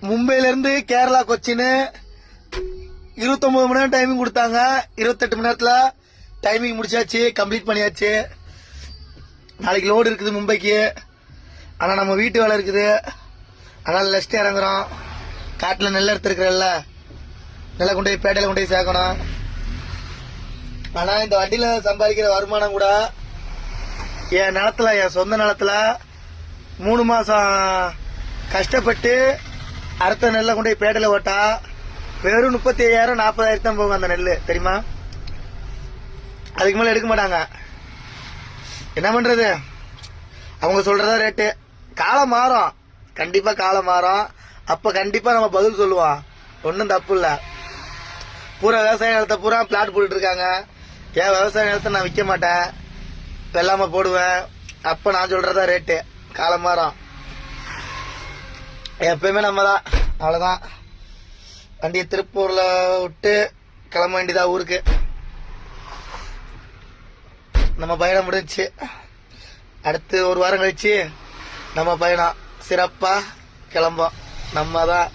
மும்பைல இருந்து கேரளா கொச்சின்னு 29 மணி நேரம் டைமிங் கொடுத்தாங்க. 28 மணி நேரத்துல டைமிங் முடிச்சாச்சு, கம்ப்ளீட் பண்ணியாச்சு. நாளைக்கு லோடு இருக்குது மும்பைக்கு. ஆனா நம்ம வீட்டு வேலை இருக்குது, அதனால லெஸ்ட் இறங்குறோம். காட்டுல நெல் எடுத்துருக்கிறல்ல, நெல்லை கொண்டு போய் பேட்டையில கொண்டு போய் சேர்க்கணும். ஆனா இந்த வண்டியில சம்பாதிக்கிற வருமானம் கூட என் நிலத்துல, என் சொந்த நிலத்துல 3 மாசம் கஷ்டப்பட்டு அறுத்த நெல்லை கொண்டு போய் பேட்டையில ஓட்டா வெறும் 35,000 40,000 தான் போகும் அந்த நெல், தெரியுமா? அதுக்கு மேல எடுக்க மாட்டாங்க. என்ன பண்றது, அவங்க சொல்றதா ரேட்டு. காலம் மாறும், கண்டிப்பா காலம் மாறும். அப்ப கண்டிப்பா நம்ம பதில் சொல்லுவோம், ஒன்னும் தப்பு இல்ல. பூரா விவசாய நிலத்தை பூரா பிளாட் போட்டுட்டு இருக்காங்க. ஏன் விவசாய நிலத்தை நான் விற்க மாட்டேன், வெள்ளாம போடுவேன். அப்ப நான் சொல்றதா ரேட்டு. காலம் மாறும், எப்பயுமே நம்ம தான். அவ்வளவுதான். வண்டியை திருப்பூர்ல விட்டு கிளம்ப வேண்டியதா ஊருக்கு. நம்ம பயணம் முடிஞ்சிச்சு. அடுத்து 1 வாரம் கழிச்சு நம்ம பயணம் சிறப்பா கிளம்போம். நம்ம தான்